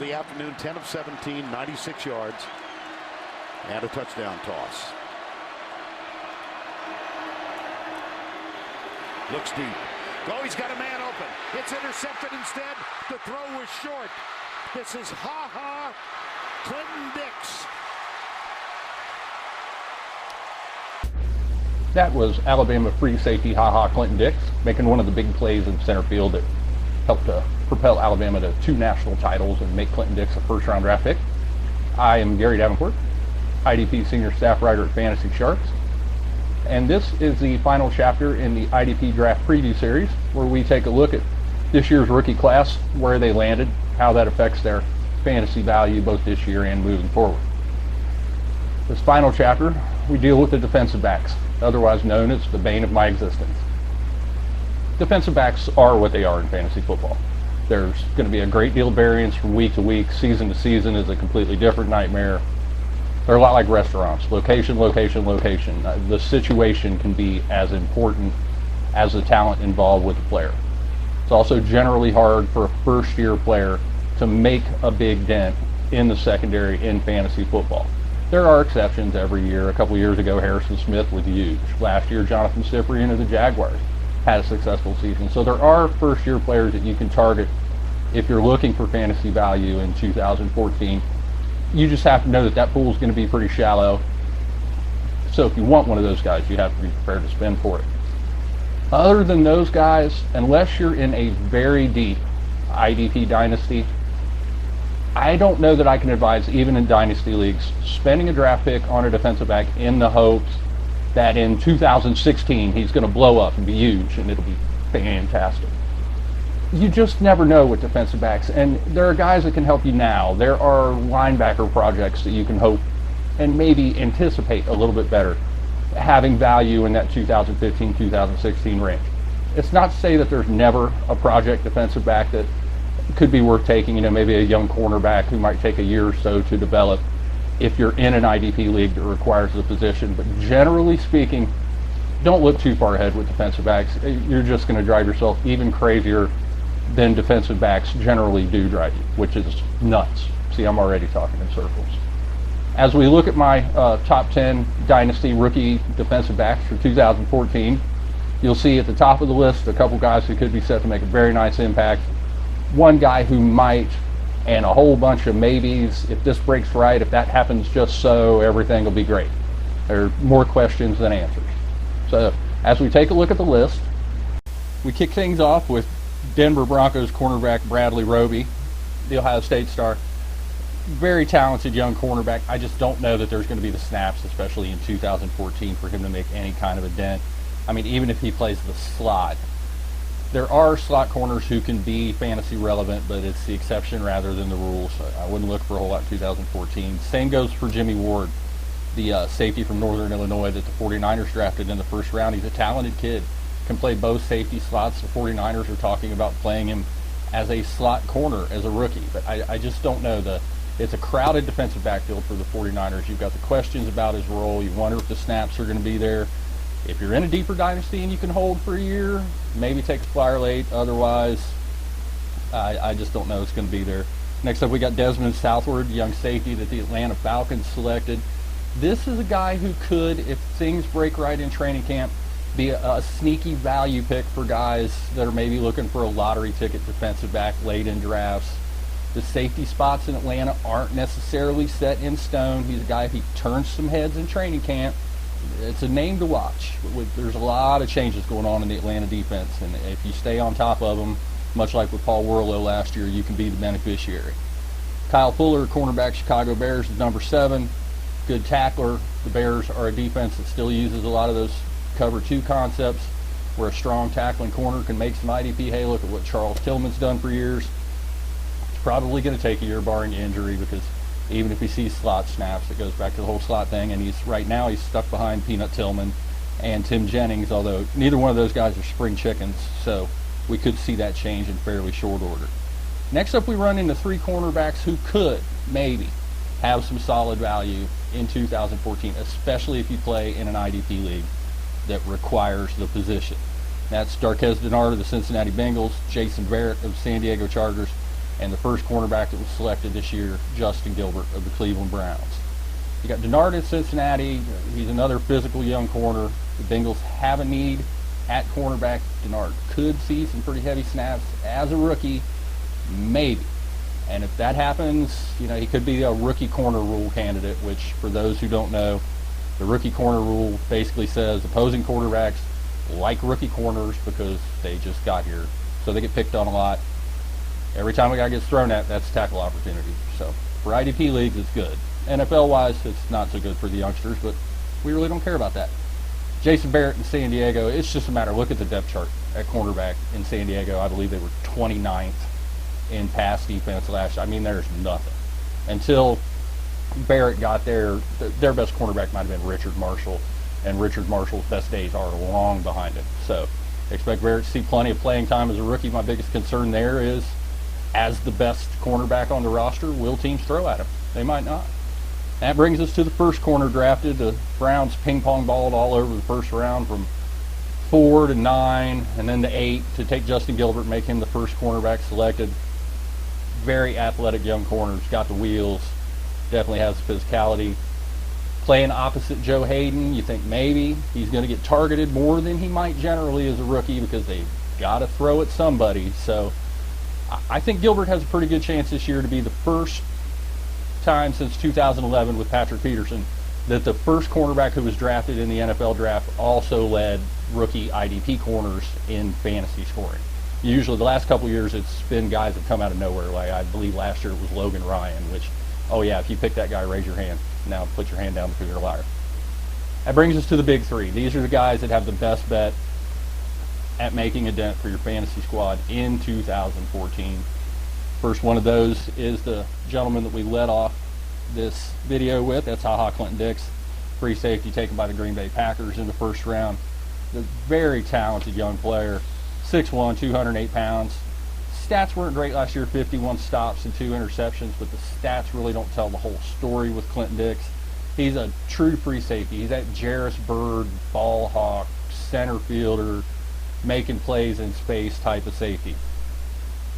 the afternoon, 10 of 17, 96 yards, and a touchdown toss. Looks deep. Oh, he's got a man open. It's intercepted instead. The throw was short. This is Clinton Dix. That was Alabama free safety Clinton Dix making one of the big plays in center field that helped to propel Alabama to 2 national titles and make Clinton Dix a first-round draft pick. I am Gary Davenport, IDP senior staff writer at Fantasy Sharks, and this is the final chapter in the IDP draft preview series, where we take a look at this year's rookie class, where they landed, how that affects their fantasy value both this year and moving forward. This final chapter, we deal with the defensive backs, otherwise known as the bane of my existence. Defensive backs are what they are in fantasy football. There's going to be a great deal of variance from week to week. Season to season is a completely different nightmare. They're a lot like restaurants. Location, location, location. The situation can be as important as the talent involved with the player. It's also generally hard for a first-year player to make a big dent in the secondary in fantasy football. There are exceptions every year. A couple years ago, Harrison Smith was huge. Last year, Jonathan Cyprien of the Jaguars had a successful season. So there are first-year players that you can target if you're looking for fantasy value in 2014. You just have to know that that pool is going to be pretty shallow. So if you want one of those guys, you have to be prepared to spend for it. Other than those guys, unless you're in a very deep IDP dynasty, I don't know that I can advise, even in dynasty leagues, spending a draft pick on a defensive back in the hopes that in 2016 he's going to blow up and be huge and it'll be fantastic. You just never know with defensive backs, and there are guys that can help you now. There are linebacker projects that you can hope and maybe anticipate a little bit better having value in that 2015-2016 range. It's not to say that there's never a project defensive back that could be worth taking, maybe a young cornerback who might take a year or so to develop if you're in an IDP league that requires the position. But generally speaking, don't look too far ahead with defensive backs. You're just going to drive yourself even crazier than defensive backs generally do drive you, which is nuts. See, I'm already talking in circles. As we look at my top 10 dynasty rookie defensive backs for 2014, you'll see at the top of the list a couple guys who could be set to make a very nice impact. One guy who might, and a whole bunch of maybes. If this breaks right, if that happens just so, everything will be great. There are more questions than answers. So as we take a look at the list, we kick things off with Denver Broncos cornerback Bradley Roby, the Ohio State star. Very talented young cornerback. I just don't know that there's going to be the snaps, especially in 2014, for him to make any kind of a dent. I mean, even if he plays the slot. There are slot corners who can be fantasy relevant, but it's the exception rather than the rule, so I wouldn't look for a whole lot in 2014. Same goes for Jimmy Ward, the safety from Northern Illinois that the 49ers drafted in the first round. He's a talented kid, can play both safety slots. The 49ers are talking about playing him as a slot corner as a rookie, but I just don't know. It's a crowded defensive backfield for the 49ers. You've got the questions about his role. You wonder if the snaps are going to be there. If you're in a deeper dynasty and you can hold for a year, maybe take a flyer late. Otherwise, I just don't know it's going to be there. Next up, we got Desmond Southward, young safety that the Atlanta Falcons selected. This is a guy who could, if things break right in training camp, be a sneaky value pick for guys that are maybe looking for a lottery ticket defensive back late in drafts. The safety spots in Atlanta aren't necessarily set in stone. He's a guy, if he turns some heads in training camp, it's a name to watch. There's a lot of changes going on in the Atlanta defense, and if you stay on top of them, much like with Paul Warlow last year, you can be the beneficiary. Kyle Fuller, cornerback, Chicago Bears, is number 7. Good tackler. The Bears are a defense that still uses a lot of those cover 2 concepts, where a strong tackling corner can make some IDP hay. Look at what Charles Tillman's done for years. It's probably going to take a year barring injury, because even if he sees slot snaps, it goes back to the whole slot thing, and right now he's stuck behind Peanut Tillman and Tim Jennings, although neither one of those guys are spring chickens, so we could see that change in fairly short order. Next up, we run into 3 cornerbacks who could, maybe, have some solid value in 2014, especially if you play in an IDP league that requires the position. That's Darqueze Dennard of the Cincinnati Bengals, Jason Verrett of the San Diego Chargers, and the first cornerback that was selected this year, Justin Gilbert of the Cleveland Browns. You got Denard in Cincinnati. He's another physical young corner. The Bengals have a need at cornerback. Denard could see some pretty heavy snaps as a rookie, maybe. And if that happens, he could be a rookie corner rule candidate, which for those who don't know, the rookie corner rule basically says opposing quarterbacks like rookie corners because they just got here. So they get picked on a lot. Every time a guy gets thrown at, that's a tackle opportunity. So for IDP leagues, it's good. NFL-wise, it's not so good for the youngsters, but we really don't care about that. Jason Barrett in San Diego, it's just a matter, look at the depth chart at cornerback in San Diego. I believe they were 29th in pass defense last year. I mean, there's nothing. Until Barrett got there, their best cornerback might have been Richard Marshall, and Richard Marshall's best days are long behind him. So expect Barrett to see plenty of playing time as a rookie. My biggest concern there is, as the best cornerback on the roster, will teams throw at him? They might not. That brings us to the first corner drafted. The Browns ping-pong balled all over the first round from 4 to 9 and then to 8 to take Justin Gilbert, make him the first cornerback selected. Very athletic young corner. He's got the wheels. Definitely has the physicality. Playing opposite Joe Hayden, you think maybe he's going to get targeted more than he might generally as a rookie because they've got to throw at somebody. So I think Gilbert has a pretty good chance this year to be the first time since 2011 with Patrick Peterson that the first cornerback who was drafted in the NFL draft also led rookie IDP corners in fantasy scoring. Usually the last couple of years it's been guys that come out of nowhere. Like I believe last year it was Logan Ryan, which, oh yeah, if you pick that guy, raise your hand. Now put your hand down because you're a liar. That brings us to the big three. These are the guys that have the best bet at making a dent for your fantasy squad in 2014. First one of those is the gentleman that we led off this video with. That's Clinton Dix, free safety taken by the Green Bay Packers in the first round. The very talented young player, 6'1", 208 pounds. Stats weren't great last year, 51 stops and 2 interceptions, but the stats really don't tell the whole story with Clinton Dix. He's a true free safety. He's that Jarris Bird, ball hawk, center fielder, making plays in space type of safety.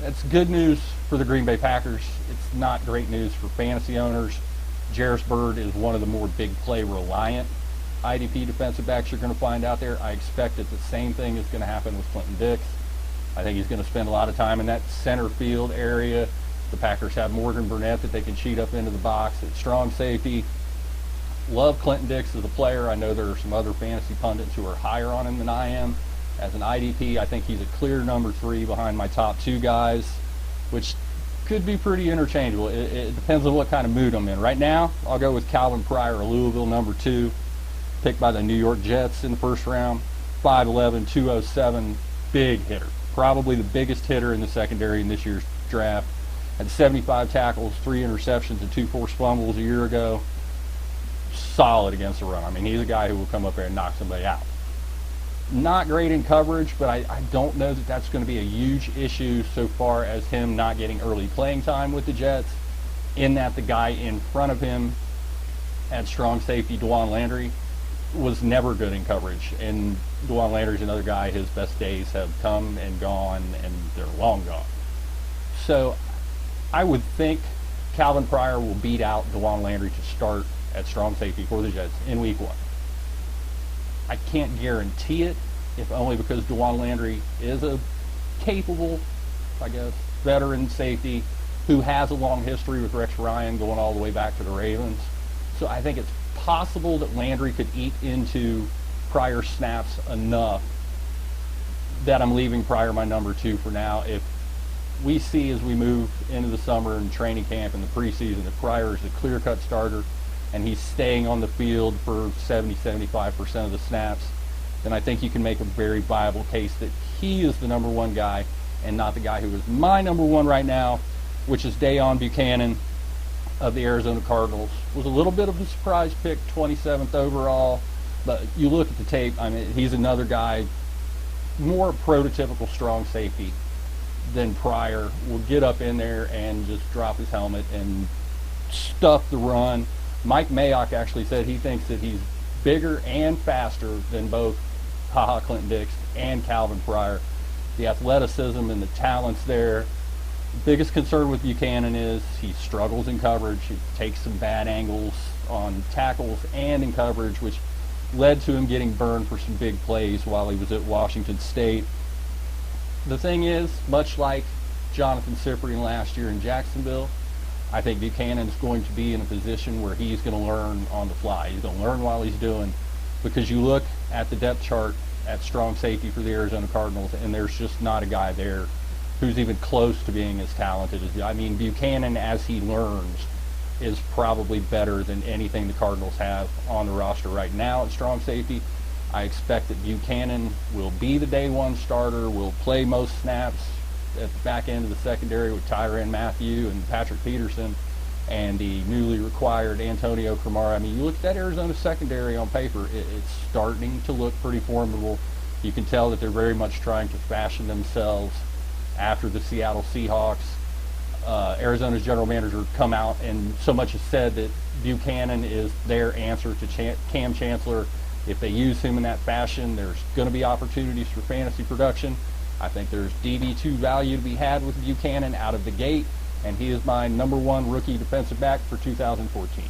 That's good news for the Green Bay Packers. It's not great news for fantasy owners. Jarris Bird is one of the more big play reliant IDP defensive backs you're going to find out there. I expect that the same thing is going to happen with Clinton Dix. I think he's going to spend a lot of time in that center field area. The Packers have Morgan Burnett that they can cheat up into the box at strong safety. Love Clinton Dix as a player. I know there are some other fantasy pundits who are higher on him than I am. As an IDP, I think he's a clear number 3 behind my top 2 guys, which could be pretty interchangeable. It depends on what kind of mood I'm in. Right now, I'll go with Calvin Pryor, Louisville number 2, picked by the New York Jets in the first round. 5'11", 207, big hitter. Probably the biggest hitter in the secondary in this year's draft. Had 75 tackles, 3 interceptions, and 2 forced fumbles a year ago. Solid against the run. I mean, he's a guy who will come up there and knock somebody out. Not great in coverage, but I don't know that that's going to be a huge issue so far as him not getting early playing time with the Jets, in that the guy in front of him at strong safety, Dwan Landry, was never good in coverage. And Dwan Landry's another guy, his best days have come and gone, and they're long gone. So I would think Calvin Pryor will beat out Dwan Landry to start at strong safety for the Jets in week 1. I can't guarantee it, if only because Dwan Landry is a capable, I guess, veteran safety who has a long history with Rex Ryan going all the way back to the Ravens. So I think it's possible that Landry could eat into Pryor snaps enough that I'm leaving Pryor my number 2 for now. If we see as we move into the summer and training camp and the preseason that Pryor is a clear-cut starter and he's staying on the field for 70-75% of the snaps, then I think you can make a very viable case that he is the number 1 guy and not the guy who is my number 1 right now, which is Dejon Buchanan of the Arizona Cardinals. Was a little bit of a surprise pick, 27th overall, but you look at the tape, I mean, he's another guy, more prototypical strong safety than Pryor, will get up in there and just drop his helmet and stuff the run. Mike Mayock actually said he thinks that he's bigger and faster than both Clinton Dix and Calvin Pryor. The athleticism and the talents there Biggest concern with Buchanan is he struggles in coverage. He takes some bad angles on tackles and in coverage, which led to him getting burned for some big plays while he was at Washington State. The thing is, much like Jonathan Cyprian last year in Jacksonville, I think Buchanan is going to be in a position where he's going to learn on the fly. He's going to learn while he's doing, because you look at the depth chart at strong safety for the Arizona Cardinals, and there's just not a guy there who's even close to being as talented as, I mean, Buchanan, as he learns, is probably better than anything the Cardinals have on the roster right now at strong safety. I expect that Buchanan will be the day one starter, will play most snaps at the back end of the secondary with Tyrann Mathieu and Patrick Peterson and the newly required Antonio Cromartie. I mean, you look at that Arizona secondary on paper, it's starting to look pretty formidable. You can tell that they're very much trying to fashion themselves after the Seattle Seahawks. Arizona's general manager come out and so much has said that Buchanan is their answer to Cam Chancellor. If they use him in that fashion, there's going to be opportunities for fantasy production. I think there's DB2 value to be had with Buchanan out of the gate, and he is my #1 rookie defensive back for 2014.